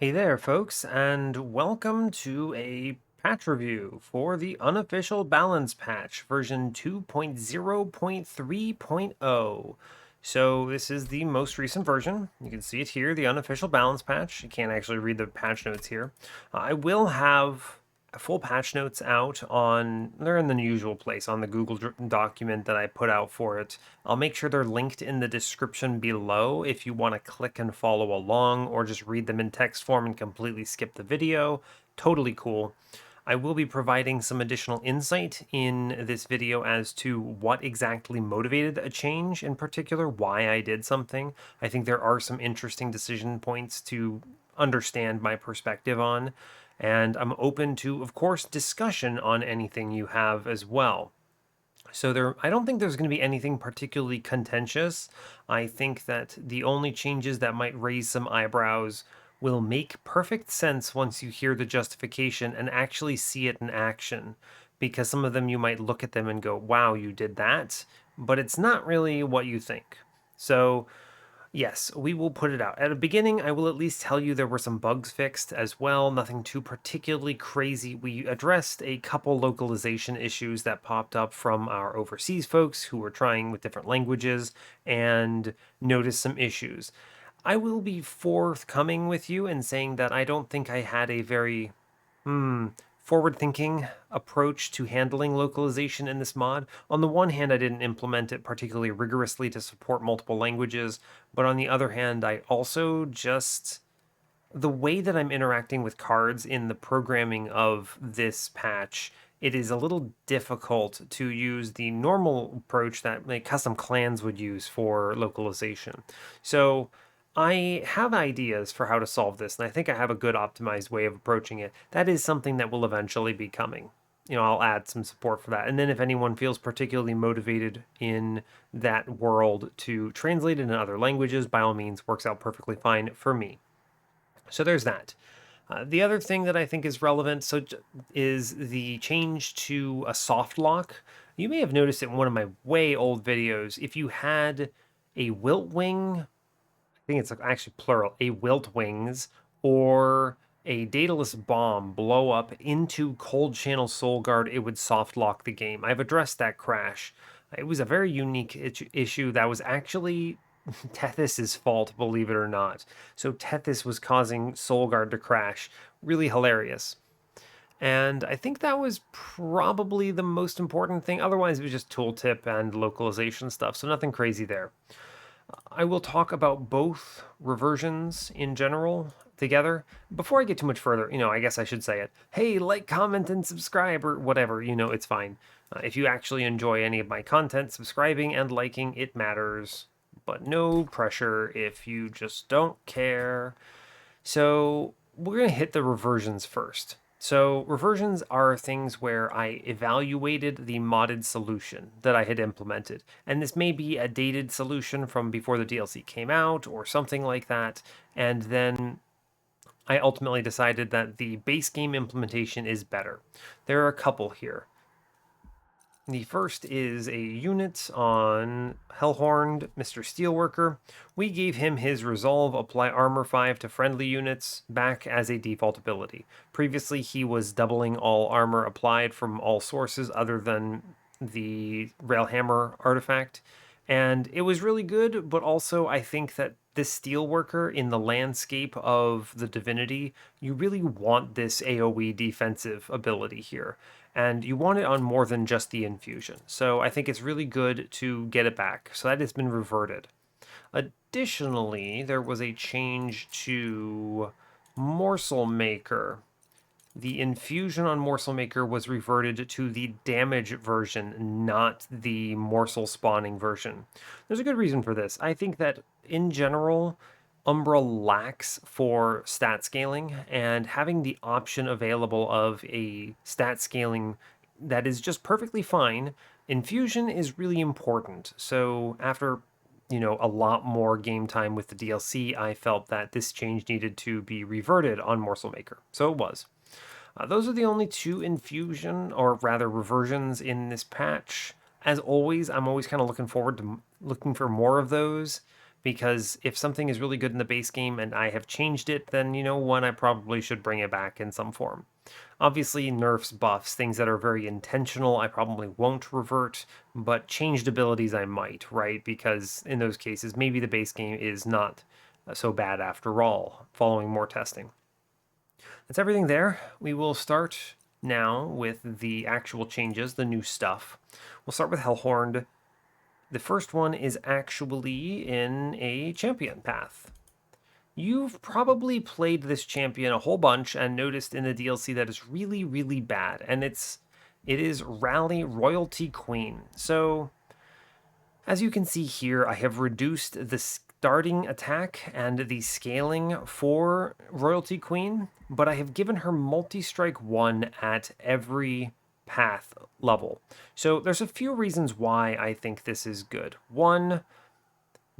Hey there, folks, and welcome to a patch review for the Unofficial Balance Patch version 2.0.3.0. So, this is the most recent version. You can see it here, the Unofficial Balance Patch. You can't actually read the patch notes here. I will have full patch notes out they're in the usual place on the Google document that I put out for it. I'll make sure they're linked in the description below if you want to click and follow along or just read them in text form and completely skip the video. Totally cool. I will be providing some additional insight in this video as to what exactly motivated a change, in particular, why I did something. I think there are some interesting decision points to understand my perspective on, and I'm open to, of course, discussion on anything you have as well. So I don't think there's going to be anything particularly contentious. I think that the only changes that might raise some eyebrows will make perfect sense once you hear the justification and actually see it in action. Because some of them you might look at them and go, wow, you did that, but it's not really what you think. So yes, we will put it out. At the beginning, I will at least tell you there were some bugs fixed as well, nothing too particularly crazy. We addressed a couple localization issues that popped up from our overseas folks who were trying with different languages and noticed some issues. I will be forthcoming with you in saying that I don't think I had a very forward thinking approach to handling localization in this mod. On the one hand, I didn't implement it particularly rigorously to support multiple languages, but on the other hand, I also just. The way that I'm interacting with cards in the programming of this patch, it is a little difficult to use the normal approach that like custom clans would use for localization. So I have ideas for how to solve this, and I think I have a good optimized way of approaching it. That is something that will eventually be coming. I'll add some support for that. And then if anyone feels particularly motivated in that world to translate it in other languages, by all means, works out perfectly fine for me. So there's that. The other thing that I think is relevant is the change to a soft lock. You may have noticed it in one of my way old videos. If you had a wilt wing, I think it's actually plural, a wilt wings or a Daedalus bomb blow up into cold channel Solgard, it would soft lock the game. I've addressed that crash. It was a very unique issue that was actually Tethys' fault, believe it or not. So Tethys was causing Solgard to crash. Really hilarious. And I think that was probably the most important thing. Otherwise, it was just tooltip and localization stuff, so nothing crazy there. I will talk about both reversions in general together. Before I get too much further, I guess I should say it. Hey, like, comment, and subscribe, or whatever, it's fine. If you actually enjoy any of my content, subscribing and liking, it matters. But no pressure if you just don't care. So, we're going to hit the reversions first. So, reversions are things where I evaluated the modded solution that I had implemented. And this may be a dated solution from before the DLC came out or something like that. And then I ultimately decided that the base game implementation is better. There are a couple here. The first is a unit on Hellhorned Mr. Steelworker. We gave him his Resolve Apply Armor 5 to friendly units back as a default ability. Previously, he was doubling all armor applied from all sources other than the Railhammer artifact. And it was really good, but also I think that this Steelworker in the landscape of the Divinity, you really want this AoE defensive ability here and you want it on more than just the infusion. So I think it's really good to get it back. So that has been reverted. Additionally, there was a change to Morsel Maker. The infusion on Morsel Maker was reverted to the damage version, not the morsel spawning version. There's a good reason for this. I think that in general, Umbra lacks for stat scaling, and having the option available of a stat scaling that is just perfectly fine, infusion is really important. So after a lot more game time with the DLC, I felt that this change needed to be reverted on Morsel Maker. So it was. Those are the only two infusion, or rather reversions, in this patch. As always, I'm always kind of looking for more of those because if something is really good in the base game and I have changed it, then, one, I probably should bring it back in some form. Obviously, nerfs, buffs, things that are very intentional, I probably won't revert, but changed abilities I might, right? Because in those cases, maybe the base game is not so bad after all, following more testing. That's everything there. We will start now with the actual changes, the new stuff. We'll start with Hellhorned. The first one is actually in a champion path. You've probably played this champion a whole bunch and noticed in the DLC that it's really, really bad, and it is Rally Royalty Queen. So, as you can see here, I have reduced the starting attack and the scaling for Royalty Queen, but I have given her multi-strike 1 at every path level. So there's a few reasons why I think this is good. One,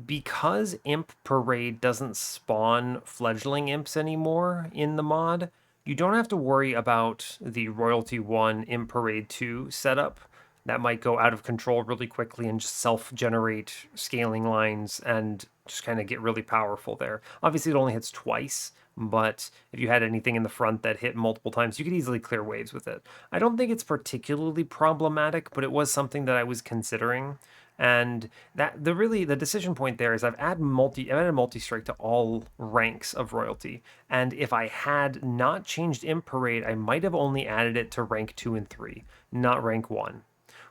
because Imp Parade doesn't spawn fledgling imps anymore in the mod, you don't have to worry about the Royalty 1 Imp Parade 2 setup. That might go out of control really quickly and just self-generate scaling lines and just kind of get really powerful there. Obviously, it only hits twice, but if you had anything in the front that hit multiple times, you could easily clear waves with it. I don't think it's particularly problematic, but it was something that I was considering. And that the decision point there is I've added multi-strike to all ranks of royalty. And if I had not changed Imp Parade, I might have only added it to rank 2 and 3, not rank 1.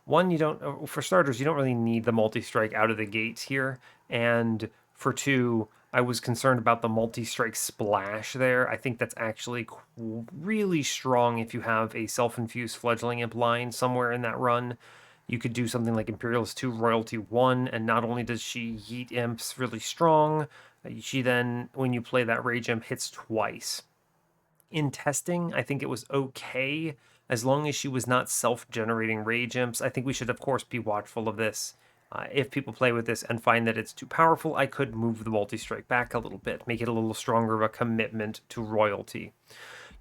One, you don't, for starters, you don't really need the multi-strike out of the gate here. And for two, I was concerned about the multi-strike splash there. I think that's actually really strong if you have a self-infused fledgling imp line somewhere in that run. You could do something like Imperialist 2 Royalty 1, and not only does she yeet imps really strong, she then, when you play that rage imp, hits twice. In testing, I think it was okay as long as she was not self-generating rage imps. I think we should, of course, be watchful of this. If people play with this and find that it's too powerful, I could move the multi-strike back a little bit, make it a little stronger of a commitment to royalty.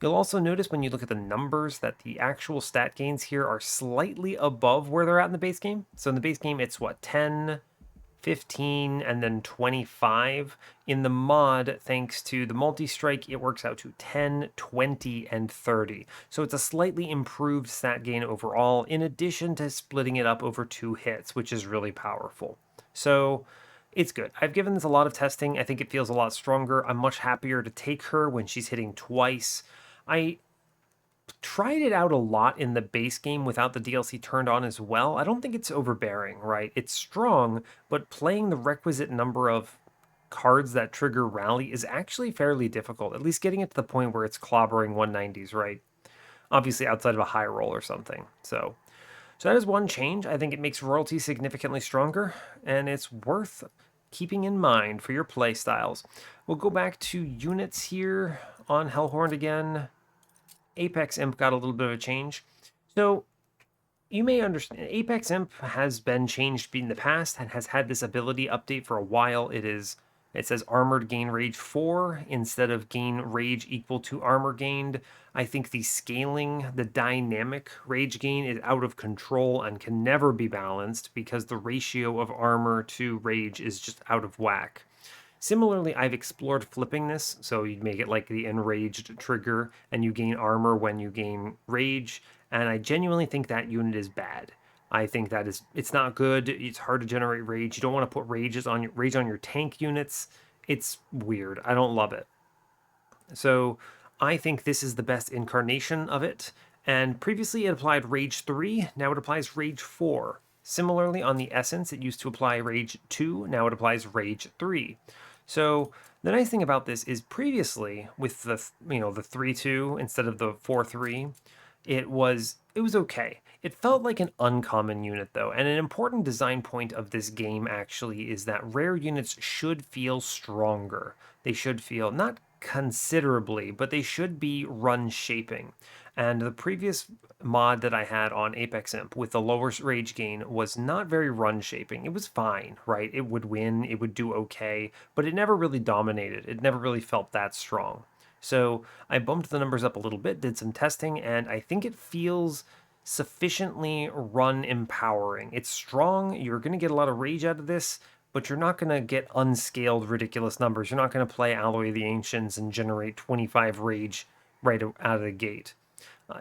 You'll also notice when you look at the numbers that the actual stat gains here are slightly above where they're at in the base game. So in the base game, it's what, 10, 15, and then 25. In the mod, thanks to the multi-strike, it works out to 10, 20, and 30. So it's a slightly improved stat gain overall, in addition to splitting it up over 2 hits, which is really powerful. So it's good. I've given this a lot of testing. I think it feels a lot stronger. I'm much happier to take her when she's hitting twice. I tried it out a lot in the base game without the DLC turned on as well. I don't think it's overbearing, right? It's strong, but playing the requisite number of cards that trigger rally is actually fairly difficult, at least getting it to the point where it's clobbering 190s, right? Obviously outside of a high roll or something. So that is one change. I think it makes royalty significantly stronger, and it's worth keeping in mind for your play styles. We'll go back to units here on Hellhorned again. Apex Imp got a little bit of a change. So you may understand Apex Imp has been changed in the past and has had this ability update for a while. It says armored gain rage 4 instead of gain rage equal to armor gained. I think the scaling, the dynamic rage gain is out of control and can never be balanced because the ratio of armor to rage is just out of whack. Similarly, I've explored flipping this, so you make it like the enraged trigger, and you gain armor when you gain rage, and I genuinely think that unit is bad. I think that it's not good. It's hard to generate rage. You don't want to put rage on your tank units. It's weird. I don't love it. So I think this is the best incarnation of it. And previously it applied Rage 3, now it applies Rage 4. Similarly, on the Essence, it used to apply Rage 2, now it applies Rage 3. So the nice thing about this is previously with the 3-2 instead of the 4-3, it was okay. It felt like an uncommon unit though, and an important design point of this game actually is that rare units should feel stronger. They should feel not considerably, but they should be run shaping. And the previous mod that I had on Apex Imp with the lower rage gain was not very run shaping. It was fine, right? It would win, it would do okay, but it never really dominated. It never really felt that strong. So I bumped the numbers up a little bit, did some testing, and I think it feels sufficiently run empowering. It's strong, you're going to get a lot of rage out of this, but you're not going to get unscaled ridiculous numbers. You're not going to play Alloy of the Ancients and generate 25 rage right out of the gate.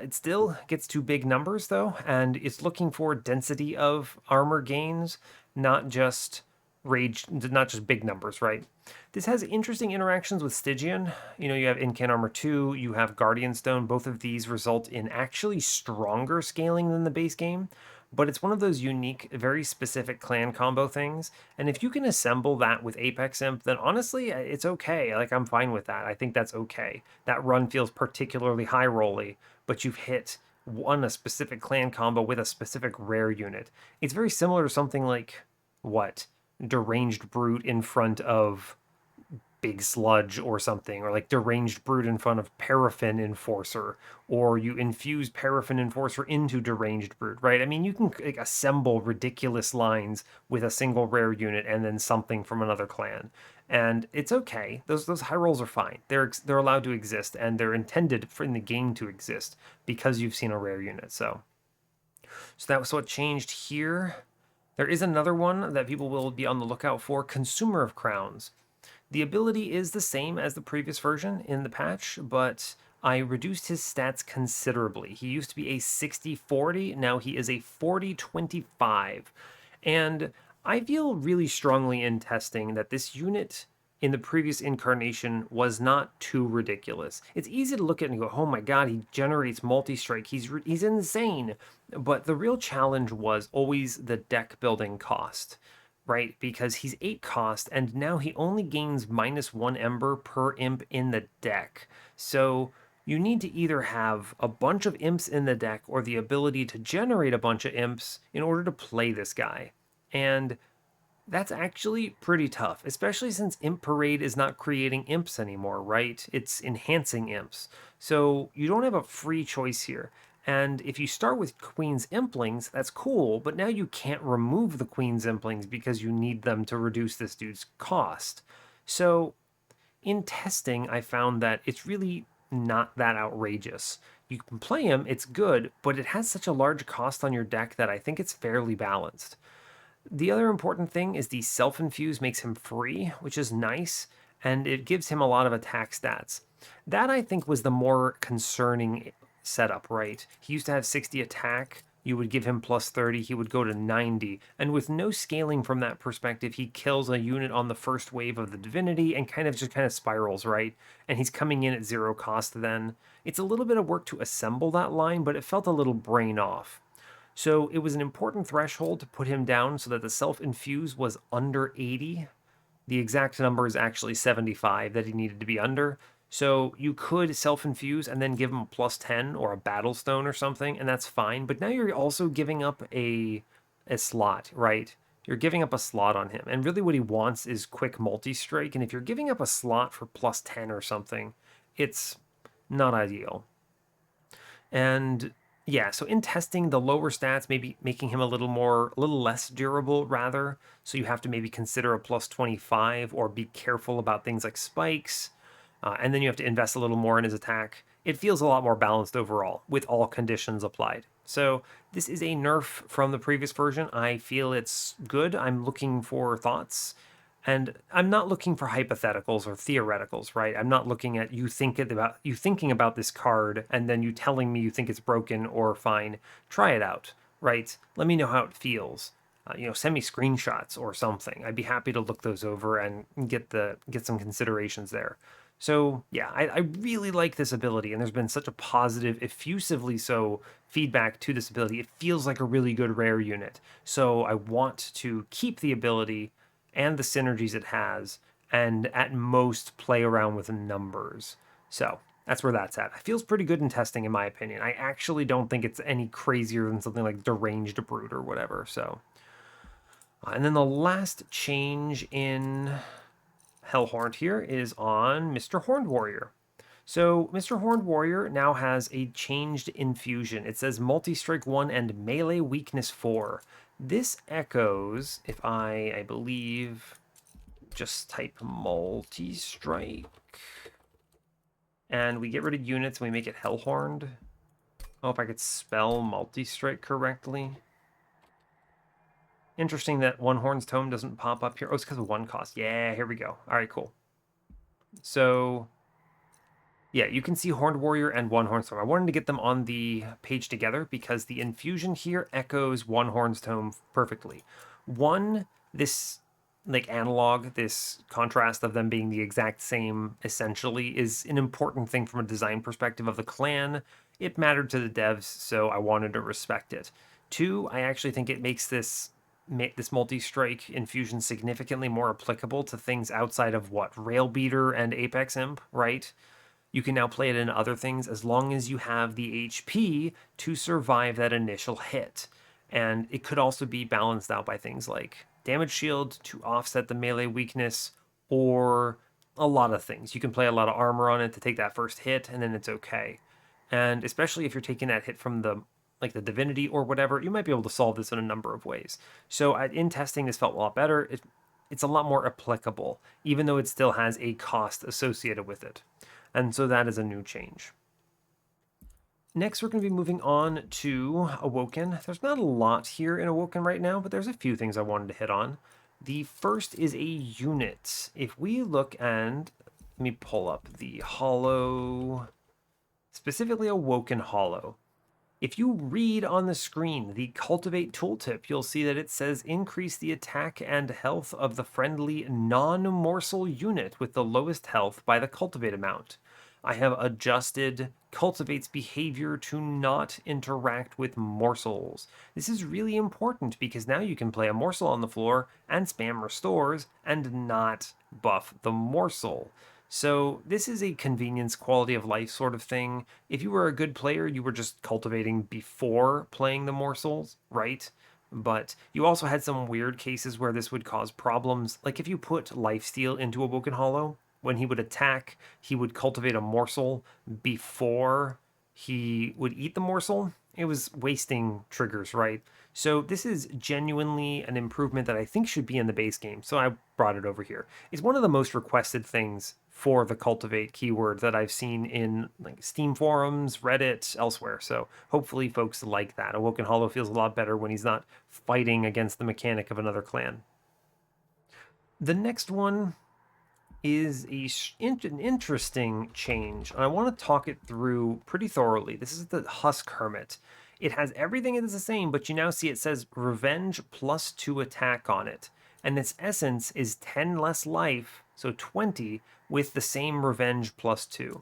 It still gets to big numbers though, and it's looking for density of armor gains, not just rage, not just big numbers, right? This has interesting interactions with Stygian. You know, you have Incan Armor 2, you have Guardian Stone. Both of these result in actually stronger scaling than the base game, but it's one of those unique, very specific clan combo things. And if you can assemble that with Apex Imp, then honestly, it's okay. Like, I'm fine with that. I think that's okay. That run feels particularly high rolly, but you've hit a specific clan combo with a specific rare unit. It's very similar to something like, what? Deranged Brute in front of Big Sludge or something, or like Deranged Brute in front of Paraffin Enforcer, or you infuse Paraffin Enforcer into Deranged Brute, right? I mean, you can like, assemble ridiculous lines with a single rare unit and then something from another clan, and it's okay. Those high rolls are fine. They're allowed to exist, and they're intended for in the game to exist because you've seen a rare unit. So that was what changed here. There is another one that people will be on the lookout for: Consumer of Crowns. The ability is the same as the previous version in the patch, but I reduced his stats considerably. He used to be a 60-40, now he is a 40-25. And I feel really strongly in testing that this unit in the previous incarnation was not too ridiculous. It's easy to look at it and go, oh my god, he generates multi-strike, he's insane. But the real challenge was always the deck building cost, right? Because he's 8 cost, and now he only gains -1 Ember per imp in the deck. So you need to either have a bunch of imps in the deck or the ability to generate a bunch of imps in order to play this guy. And that's actually pretty tough, especially since Imp Parade is not creating imps anymore, right? It's enhancing imps. So you don't have a free choice here. And if you start with Queen's Implings, that's cool, but now you can't remove the Queen's Implings because you need them to reduce this dude's cost. So in testing, I found that it's really not that outrageous. You can play him, it's good, but it has such a large cost on your deck that I think it's fairly balanced. The other important thing is the self-infuse makes him free, which is nice, and it gives him a lot of attack stats. That, I think, was the more concerning setup, right? He used to have 60 attack, you would give him plus 30, he would go to 90, and with no scaling from that perspective, he kills a unit on the first wave of the Divinity and kind of spirals, right? And he's coming in at 0 cost then. It's a little bit of work to assemble that line, but it felt a little brain off. So it was an important threshold to put him down so that the self-infuse was under 80. The exact number is actually 75 that he needed to be under. So you could self-infuse and then give him a plus 10 or a battle stone or something, and that's fine. But now you're also giving up a slot, right? You're giving up a slot on him. And really what he wants is quick multi-strike. And if you're giving up a slot for plus 10 or something, it's not ideal. And yeah, so in testing, the lower stats maybe making him a little less durable rather. So you have to maybe consider a plus 25 or be careful about things like spikes. And then you have to invest a little more in his attack. It feels a lot more balanced overall with all conditions applied. So this is a nerf from the previous version. I feel it's good. I'm looking for thoughts. And I'm not looking for hypotheticals or theoreticals, right? I'm not looking at you thinking about this card and then you telling me you think it's broken or fine. Try it out, right? Let me know how it feels. Send me screenshots or something. I'd be happy to look those over and get some considerations there. So yeah, I really like this ability, and there's been such a positive, effusively so, feedback to this ability. It feels like a really good rare unit. So I want to keep the ability and the synergies it has, and at most play around with numbers. So that's where that's at. It feels pretty good in testing, in my opinion. I actually don't think it's any crazier than something like Deranged Brute or whatever. So, and then the last change in Hellhorned here is on Mr. Horned Warrior. So Mr. Horned Warrior now has a changed infusion. It says multi-strike 1 and melee weakness 4. This echoes, if I believe, just type multi-strike, and we get rid of units and we make it Hellhorned. Oh, if I could spell multi-strike correctly. Interesting that One Horn's Tome doesn't pop up here. Oh, it's because of 1 cost. Yeah, here we go. All right, cool. So, yeah, you can see Horned Warrior and One Horn's Tome. I wanted to get them on the page together because the infusion here echoes One Horn's Tome perfectly. One, this like analog, this contrast of them being the exact same essentially is an important thing from a design perspective of the clan. It mattered to the devs, so I wanted to respect it. Two, I actually think it makes this multi-strike infusion significantly more applicable to things outside of what Railbeater and Apex Imp, right? You can now play it in other things as long as you have the HP to survive that initial hit. And it could also be balanced out by things like damage shield to offset the melee weakness, or a lot of things. You can play a lot of armor on it to take that first hit, and then it's okay. And especially if you're taking that hit from the Divinity or whatever, you might be able to solve this in a number of ways. So in testing, this felt a lot better. It's a lot more applicable, even though it still has a cost associated with it. And so that is a new change. Next, we're going to be moving on to Awoken. There's not a lot here in Awoken right now, but there's a few things I wanted to hit on. The first is a unit. If we look and let me pull up the Hollow, specifically Awoken Hollow. If you read on the screen the Cultivate tooltip, you'll see that it says increase the attack and health of the friendly non-morsel unit with the lowest health by the Cultivate amount. I have adjusted Cultivate's behavior to not interact with morsels. This is really important because now you can play a morsel on the floor and spam restores and not buff the morsel. So this is a convenience quality of life sort of thing. If you were a good player, you were just cultivating before playing the morsels, right? But you also had some weird cases where this would cause problems. Like if you put lifesteal into Awoken Hollow, when he would attack, he would cultivate a morsel before he would eat the morsel. It was wasting triggers, right? So this is genuinely an improvement that I think should be in the base game. So I brought it over here. It's one of the most requested things for the Cultivate keyword that I've seen in like Steam forums, Reddit, elsewhere. So hopefully folks like that. Awoken Hollow feels a lot better when he's not fighting against the mechanic of another clan. The next one is an interesting change, and I want to talk it through pretty thoroughly. This is the Husk Hermit. It has everything that is the same, but you now see it says Revenge +2 attack on it. And its essence is 10 less life, so 20, with the same Revenge +2.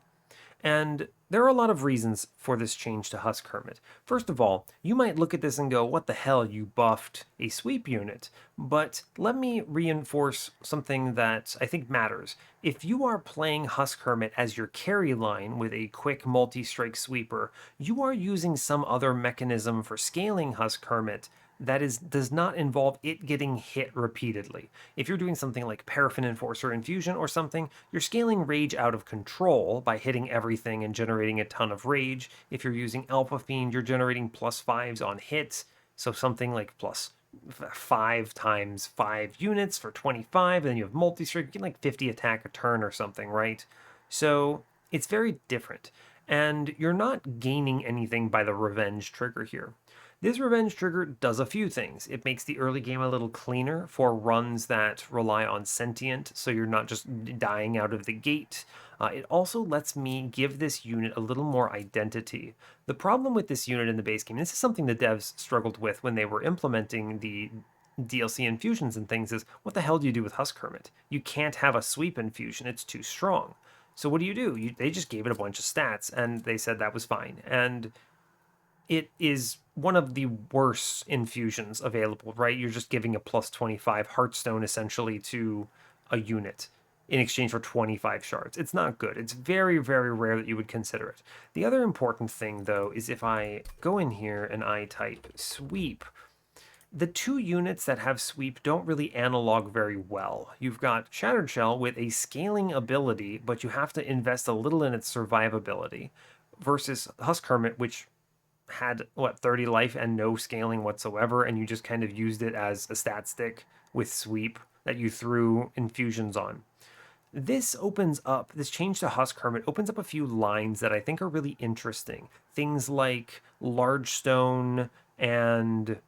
And there are a lot of reasons for this change to Husk Hermit. First of all, you might look at this and go, what the hell, you buffed a sweep unit. But let me reinforce something that I think matters. If you are playing Husk Hermit as your carry line with a quick multi-strike sweeper, you are using some other mechanism for scaling Husk Hermit that does not involve it getting hit repeatedly. If you're doing something like Paraffin Enforcer Infusion or something, you're scaling rage out of control by hitting everything and generating a ton of rage. If you're using Alpha Fiend, you're generating +5s on hits, so something like +5 times 5 units for 25, and then you have multi-strike, you get like 50 attack a turn or something, right? So it's very different, and you're not gaining anything by the revenge trigger here. This revenge trigger does a few things. It makes the early game a little cleaner for runs that rely on sentient, so you're not just dying out of the gate. It also lets me give this unit a little more identity. The problem with this unit in the base game, this is something the devs struggled with when they were implementing the DLC infusions and things, is what the hell do you do with Husk Hermit? You can't have a sweep infusion, it's too strong. So what do? They just gave it a bunch of stats, and they said that was fine. And it is one of the worst infusions available, right? You're just giving a +25 Heartstone essentially to a unit in exchange for 25 shards. It's not good. It's very, very rare that you would consider it. The other important thing, though, is if I go in here and I type sweep, the two units that have sweep don't really analog very well. You've got Shattered Shell with a scaling ability, but you have to invest a little in its survivability, versus Husk Hermit, which had 30 life and no scaling whatsoever, and you just kind of used it as a stat stick with sweep that you threw infusions on. This change to Husk Hermit opens up a few lines that I think are really interesting. Things like Large Stone and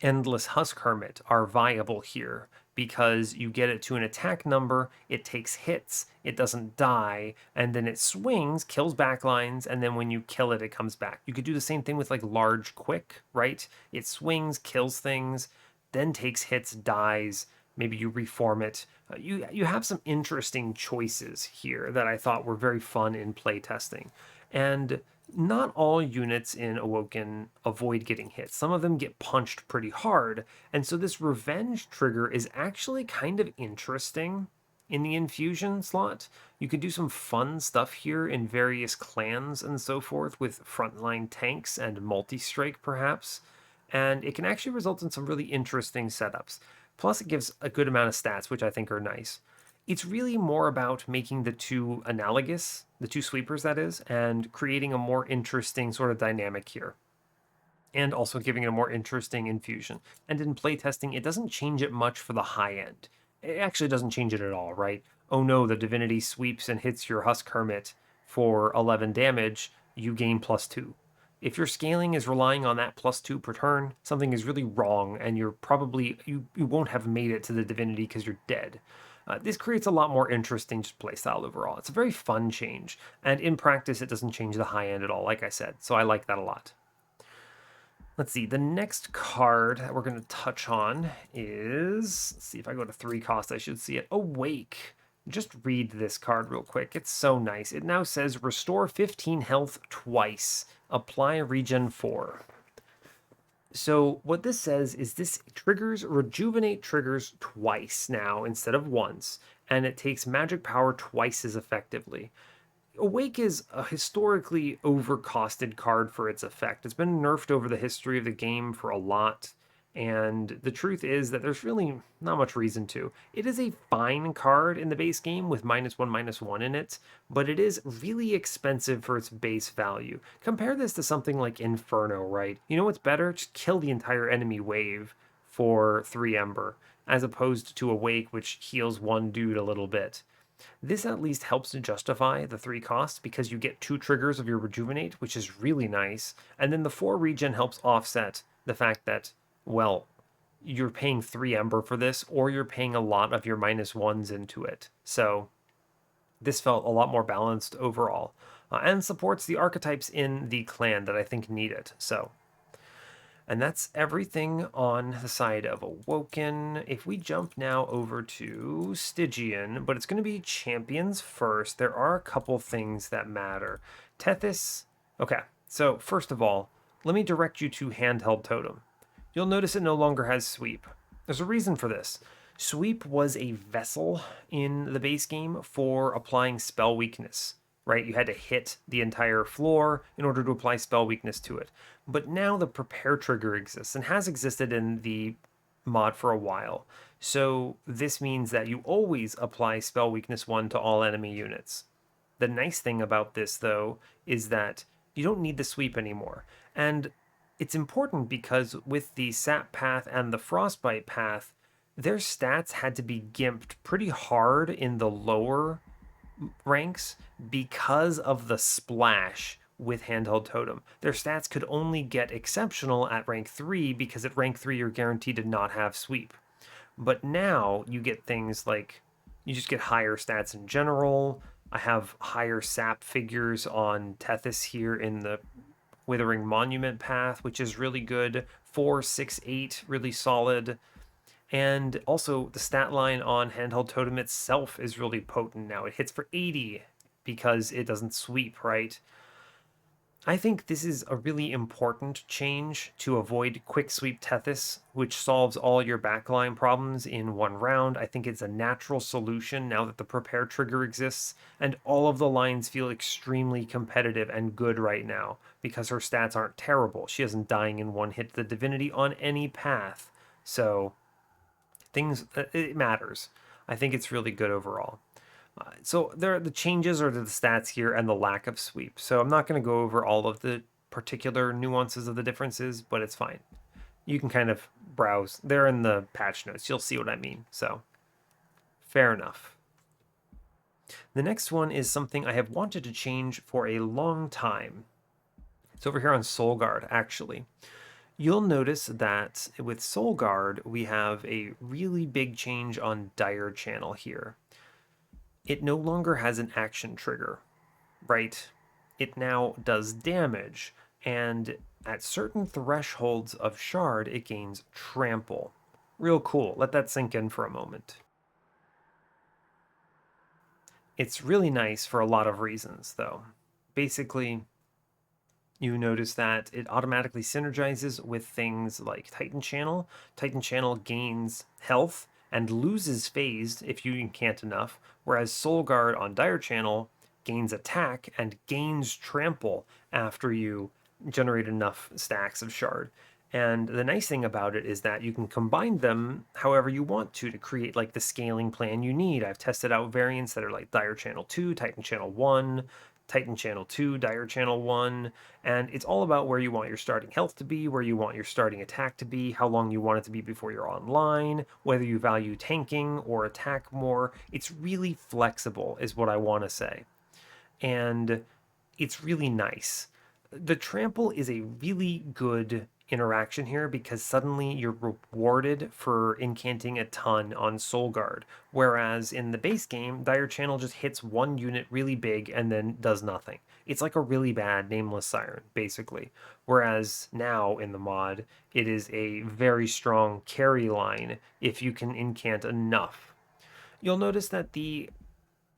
Endless Husk Hermit are viable here because you get it to an attack number, it takes hits, it doesn't die, and then it swings, kills backlines, and then when you kill it, it comes back. You could do the same thing with like Large Quick, right? It swings, kills things, then takes hits, dies. Maybe you reform it. You have some interesting choices here that I thought were very fun in playtesting. And not all units in Awoken avoid getting hit. Some of them get punched pretty hard, and so this revenge trigger is actually kind of interesting in the infusion slot. You could do some fun stuff here in various clans and so forth with frontline tanks and multi-strike perhaps, and it can actually result in some really interesting setups. Plus, it gives a good amount of stats, which I think are nice. It's really more about making the two analogous, the two sweepers that is, and creating a more interesting sort of dynamic here. And also giving it a more interesting infusion. And in playtesting, it doesn't change it much for the high end. It actually doesn't change it at all, right? Oh no, the Divinity sweeps and hits your Husk Hermit for 11 damage, you gain +2. If your scaling is relying on that +2 per turn, something is really wrong, and you're probably you won't have made it to the Divinity because you're dead. This creates a lot more interesting just playstyle overall. It's a very fun change, and in practice, it doesn't change the high end at all, like I said, so I like that a lot. Let's see, the next card that we're going to touch on is, let's see if I go to 3 cost, I should see it, Awake. Just read this card real quick. It's so nice. It now says restore 15 health twice. Apply regen 4. So what this says is this triggers rejuvenate triggers twice now instead of once, and it takes magic power twice as effectively. Awake is a historically overcosted card for its effect. It's been nerfed over the history of the game for a lot, and the truth is that there's really not much reason to. It is a fine card in the base game with -1/-1 in it, but it is really expensive for its base value. Compare this to something like Inferno, right? You know what's better? Just kill the entire enemy wave for 3 Ember, as opposed to Awake, which heals one dude a little bit. This at least helps to justify the 3 costs because you get 2 triggers of your Rejuvenate, which is really nice, and then the 4 regen helps offset the fact that, well, you're paying 3 Ember for this, or you're paying a lot of your -1s into it. So this felt a lot more balanced overall, and supports the archetypes in the clan that I think need it. So and that's everything on the side of Awoken. If we jump now over to Stygian, but it's going to be champions first, there are a couple things that matter. Tethys. Okay, so first of all, let me direct you to Handheld Totem. You'll notice it no longer has Sweep. There's a reason for this. Sweep was a vessel in the base game for applying spell weakness, right? You had to hit the entire floor in order to apply spell weakness to it. But now the prepare trigger exists and has existed in the mod for a while. So this means that you always apply spell weakness 1 to all enemy units. The nice thing about this, though, is that you don't need the sweep anymore. And it's important because with the sap path and the frostbite path, their stats had to be gimped pretty hard in the lower ranks because of the splash with Handheld Totem. Their stats could only get exceptional at rank 3 because at rank 3 you're guaranteed to not have sweep. But now you get things like you just get higher stats in general. I have higher sap figures on Tethys here in the Withering Monument path, which is really good. 4, 6, 8, really solid. And also, the stat line on Handheld Totem itself is really potent now. It hits for 80 because it doesn't sweep, right? I think this is a really important change to avoid quick sweep Tethys, which solves all your backline problems in one round. I think it's a natural solution now that the prepare trigger exists, and all of the lines feel extremely competitive and good right now because her stats aren't terrible. She isn't dying in one hit to the Divinity on any path. So it matters. I think it's really good overall. So the changes are to the stats here and the lack of sweep. So I'm not going to go over all of the particular nuances of the differences, but it's fine. You can kind of browse. They're in the patch notes. You'll see what I mean. So fair enough. The next one is something I have wanted to change for a long time. It's over here on Solgard, actually. You'll notice that with Solgard, we have a really big change on Direchannel here. It no longer has an action trigger, right? It now does damage, and at certain thresholds of Shard, it gains Trample. Real cool. Let that sink in for a moment. It's really nice for a lot of reasons, though. Basically, you notice that it automatically synergizes with things like Titan Channel. Titan Channel gains health and loses phased if you incant enough, whereas Solgard on Dire Channel gains attack and gains trample after you generate enough stacks of shard. And the nice thing about it is that you can combine them however you want to create like the scaling plan you need. I've tested out variants that are like Dire Channel 2, Titan Channel 1, Titan Channel 2, Dire Channel 1, and it's all about where you want your starting health to be, where you want your starting attack to be, how long you want it to be before you're online, whether you value tanking or attack more. It's really flexible, is what I want to say. And it's really nice. The trample is a really good interaction here because suddenly you're rewarded for incanting a ton on Solgard. Whereas in the base game, Dire Channel just hits one unit really big and then does nothing. It's like a really bad Nameless Siren, basically. Whereas now in the mod, it is a very strong carry line if you can incant enough. You'll notice that the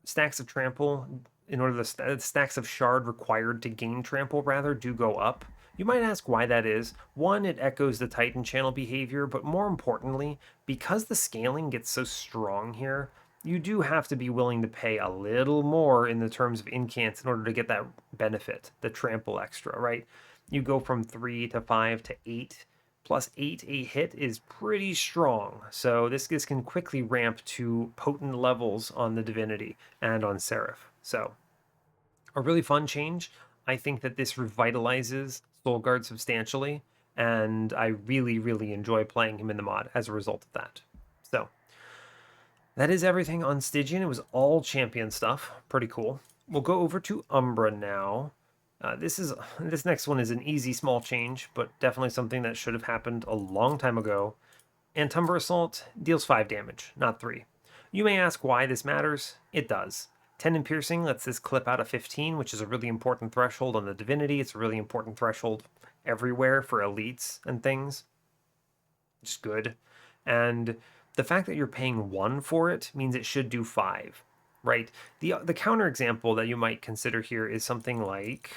stacks of trample, in order the stacks of shard required to gain trample rather, do go up. You might ask why that is. One, it echoes the Titan channel behavior, but more importantly, because the scaling gets so strong here, you do have to be willing to pay a little more in the terms of incants in order to get that benefit, the trample extra, right? You go from 3 to 5 to 8 plus 8 a hit is pretty strong. So this can quickly ramp to potent levels on the Divinity and on Seraph. So a really fun change. I think that this revitalizes Solgard substantially, and I really, really enjoy playing him in the mod as a result of that. So that is everything on Stygian. It was all champion stuff. Pretty cool. We'll go over to Umbra now. This next one is an easy small change, but definitely something that should have happened a long time ago. Antumbra Assault deals 5 damage, not 3. You may ask why this matters. It does. 10 in piercing lets this clip out a 15, which is a really important threshold on the Divinity. It's a really important threshold everywhere for elites and things. Just good. And the fact that you're paying 1 for it means it should do 5, right? The counter example that you might consider here is something like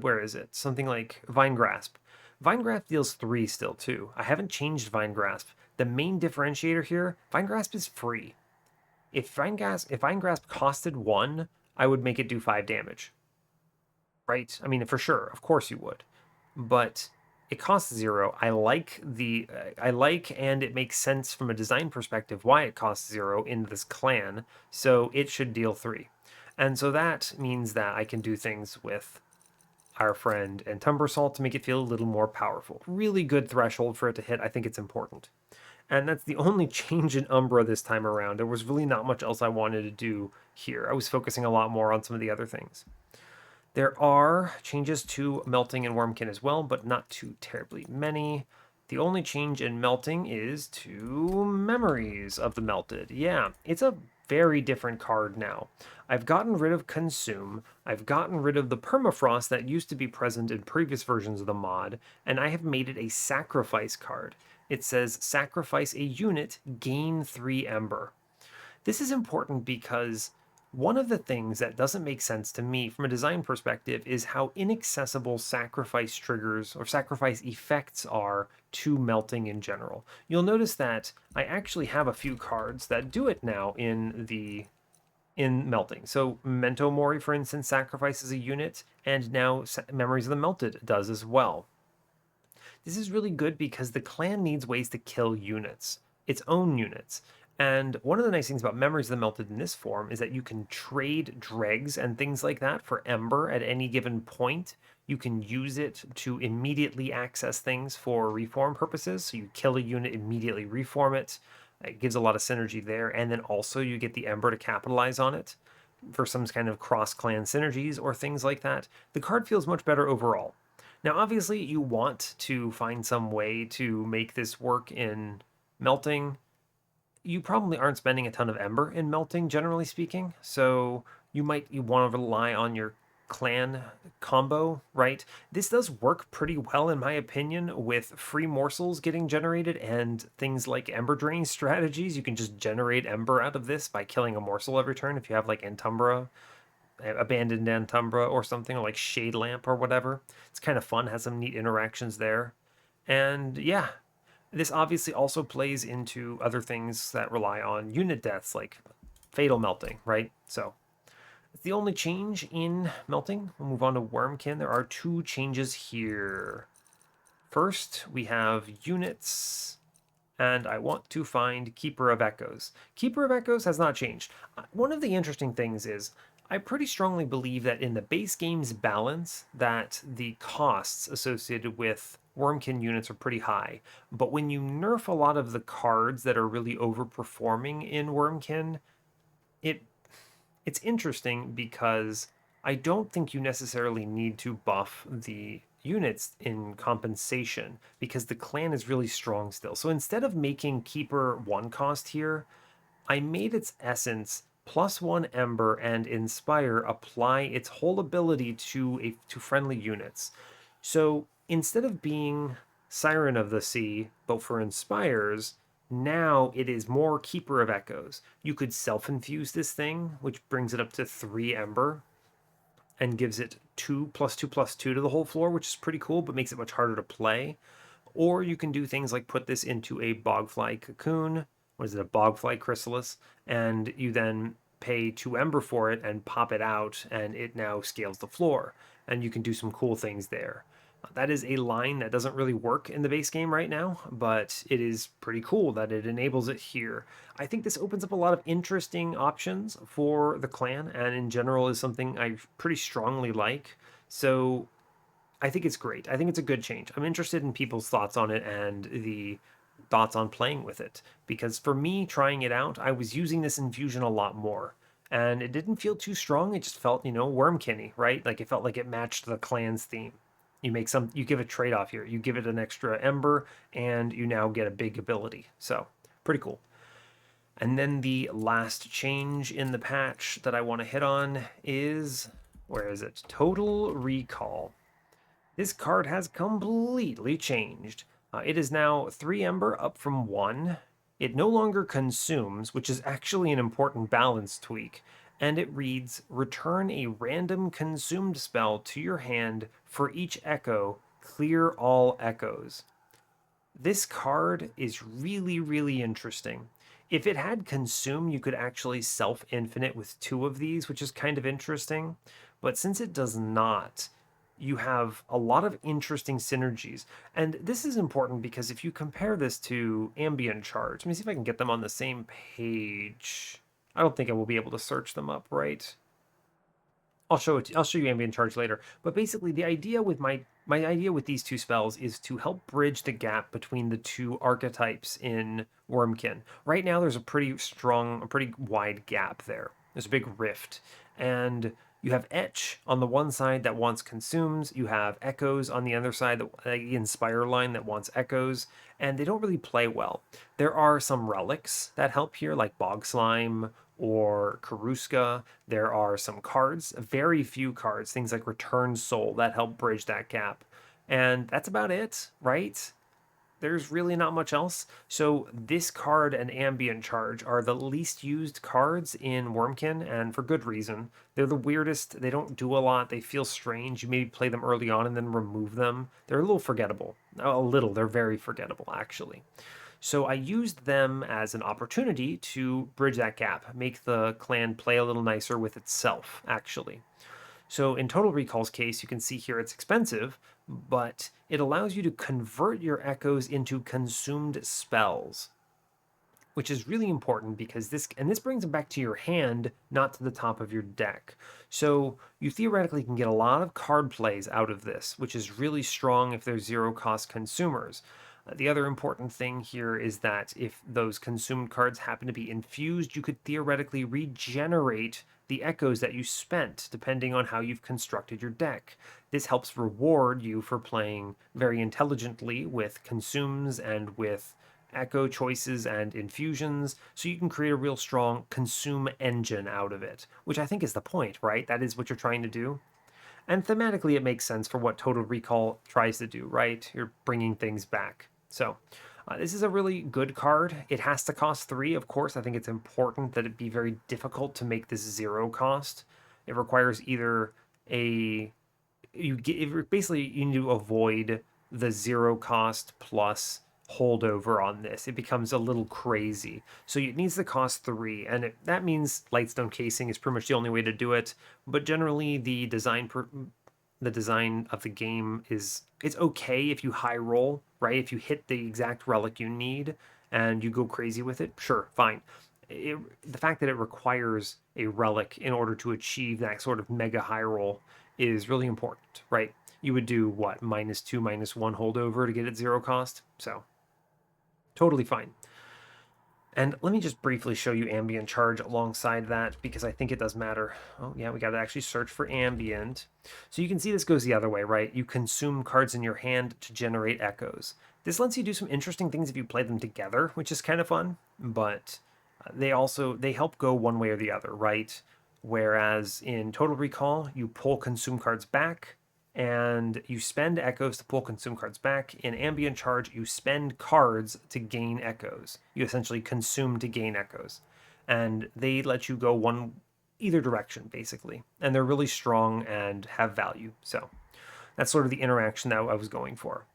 where is it? Something like Vine Grasp. Vine Grasp deals 3 still too. I haven't changed Vine Grasp. The main differentiator here, Vine Grasp is free. If Vine Grasp costed 1, I would make it do 5 damage. Right? I mean, for sure, of course you would. But it costs 0. I like and it makes sense from a design perspective why it costs 0 in this clan, so it should deal 3. And so that means that I can do things with our friend Antumbra Assault to make it feel a little more powerful. Really good threshold for it to hit. I think it's important. And that's the only change in Umbra this time around. There was really not much else I wanted to do here. I was focusing a lot more on some of the other things. There are changes to Melting and Wormkin as well, but not too terribly many. The only change in Melting is to Memories of the Melted. Yeah, it's a very different card now. I've gotten rid of Consume, I've gotten rid of the Permafrost that used to be present in previous versions of the mod, and I have made it a Sacrifice card. It says Sacrifice a unit, gain 3 Ember. This is important because one of the things that doesn't make sense to me from a design perspective is how inaccessible sacrifice triggers or sacrifice effects are to melting in general. You'll notice that I actually have a few cards that do it now in melting. So Memento Mori, for instance, sacrifices a unit, and now Memories of the Melted does as well. This is really good because the clan needs ways to kill units, its own units. And one of the nice things about Memories of the Melted in this form is that you can trade dregs and things like that for Ember at any given point. You can use it to immediately access things for reform purposes. So you kill a unit, immediately reform it. It gives a lot of synergy there. And then also you get the Ember to capitalize on it for some kind of cross-clan synergies or things like that. The card feels much better overall. Now, obviously, you want to find some way to make this work in melting. You probably aren't spending a ton of ember in melting, generally speaking, so you want to rely on your clan combo, right? This does work pretty well, in my opinion, with free morsels getting generated and things like ember drain strategies. You can just generate ember out of this by killing a morsel every turn if you have like Antumbra, abandoned Antumbra or something, or like Shade Lamp or whatever. It's kind of fun, has some neat interactions there. And yeah, this obviously also plays into other things that rely on unit deaths, like fatal melting, right? So it's the only change in melting. We'll move on to Wormkin. There are two changes here. First, we have units, and I want to find Keeper of Echoes. Keeper of Echoes has not changed. One of the interesting things is I pretty strongly believe that in the base game's balance, that the costs associated with Wormkin units are pretty high. But when you nerf a lot of the cards that are really overperforming in Wormkin, it it's interesting because I don't think you necessarily need to buff the units in compensation because the clan is really strong still. So instead of making Keeper one cost here, I made its essence +1 Ember and Inspire apply its whole ability to friendly units. So instead of being Siren of the Sea, but for Inspires, now it is more Keeper of Echoes. You could self-infuse this thing, which brings it up to 3 Ember and gives it 2+2+2 to the whole floor, which is pretty cool, but makes it much harder to play. Or you can do things like put this into a Bogfly Cocoon. What is it, a Bogfly Chrysalis? And you then pay 2 Ember for it and pop it out, and it now scales the floor. And you can do some cool things there. That is a line that doesn't really work in the base game right now, but it is pretty cool that it enables it here. I think this opens up a lot of interesting options for the clan, and in general is something I pretty strongly like. So I think it's great. I think it's a good change. I'm interested in people's thoughts on it and the thoughts on playing with it. Because for me, trying it out, I was using this infusion a lot more. And it didn't feel too strong. It just felt, Wormkinny, right? Like it felt like it matched the clan's theme. You give a trade off here. You give it an extra ember, and you now get a big ability. So, pretty cool. And then the last change in the patch that I want to hit on is, where is it? Total Recall. This card has completely changed. It is now 3 Ember up from 1. It no longer consumes, which is actually an important balance tweak. And it reads, return a random consumed spell to your hand for each echo, clear all echoes. This card is really, really interesting. If it had consume, you could actually self-infinite with 2 of these, which is kind of interesting. But since it does not, you have a lot of interesting synergies. And this is important because if you compare this to ambient charge, let me see if I can get them on the same page. I don't think I will be able to search them up, right? I'll show you ambient charge later. But basically, the idea with my idea with these two spells is to help bridge the gap between the two archetypes in Wormkin. Right now, there's a pretty wide gap there. There's a big rift, and you have Etch on the one side that wants consumes. You have Echoes on the other side, the Inspire line that wants Echoes, and they don't really play well. There are some relics that help here, like Bog Slime or Karuska. There are some cards, very few cards, things like Return Soul that help bridge that gap. And that's about it, right? There's really not much else. So this card and Ambient Charge are the least used cards in Wormkin, and for good reason. They're the weirdest. They don't do a lot. They feel strange. You maybe play them early on and then remove them. They're a little forgettable. A little. They're very forgettable, actually. So I used them as an opportunity to bridge that gap, make the clan play a little nicer with itself, actually. So in Total Recall's case, you can see here it's expensive, but it allows you to convert your echoes into consumed spells, which is really important because this brings them back to your hand, not to the top of your deck. So you theoretically can get a lot of card plays out of this, which is really strong if they're zero cost consumers. The other important thing here is that if those consumed cards happen to be infused, you could theoretically regenerate the echoes that you spent, depending on how you've constructed your deck. This helps reward you for playing very intelligently with consumes and with echo choices and infusions, so you can create a real strong consume engine out of it, which I think is the point, right? That is what you're trying to do. And thematically, it makes sense for what Total Recall tries to do, right? You're bringing things back. So, this is a really good card. It has to cost 3, of course. I think it's important that it be very difficult to make this 0 cost. It requires either a basically you need to avoid the 0 cost plus holdover on this. It becomes a little crazy. So it needs to cost 3, and that means Lightstone casing is pretty much the only way to do it. But generally, the design of the game it's okay if you high roll, right? If you hit the exact relic you need and you go crazy with it, sure, fine. The fact that it requires a relic in order to achieve that sort of mega high roll is really important, right? You would do what, -2, -1 holdover to get it 0 cost? So, totally fine. And let me just briefly show you ambient charge alongside that because I think it does matter. Oh yeah, we got to actually search for ambient. So you can see this goes the other way, right? You consume cards in your hand to generate echoes. This lets you do some interesting things if you play them together, which is kind of fun, but they help go one way or the other, right? Whereas in Total Recall, you pull consume cards back, and you spend echoes to pull consume cards back. In ambient charge, you spend cards to gain echoes. You essentially consume to gain echoes, and they let you go either direction basically, and they're really strong and have value. So that's sort of the interaction that I was going for.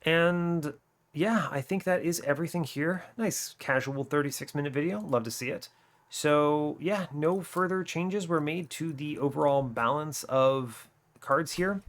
And yeah, I think that is everything here. Nice casual 36-minute video. Love to see it. So yeah, no further changes were made to the overall balance of cards here.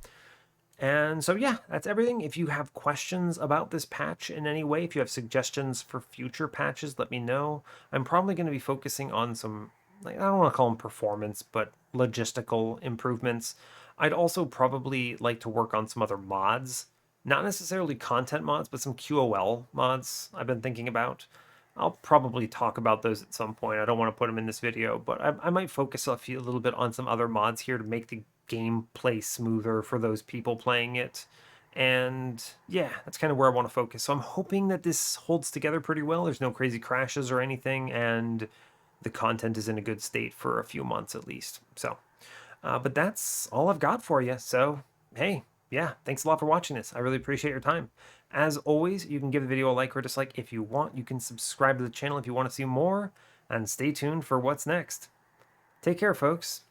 And so yeah, that's everything. If you have questions about this patch in any way, if you have suggestions for future patches, let me know. I'm probably going to be focusing on some, I don't want to call them performance, but logistical improvements. I'd also probably like to work on some other mods. Not necessarily content mods, but some QOL mods I've been thinking about. I'll probably talk about those at some point. I don't want to put them in this video, but I might focus a little bit on some other mods here to make the gameplay smoother for those people playing it. And yeah, that's kind of where I want to focus. So I'm hoping that this holds together pretty well. There's no crazy crashes or anything, and the content is in a good state for a few months at least. So, but that's all I've got for you. So, hey, yeah, thanks a lot for watching this. I really appreciate your time. As always, you can give the video a like or dislike if you want. You can subscribe to the channel if you want to see more, and stay tuned for what's next. Take care, folks.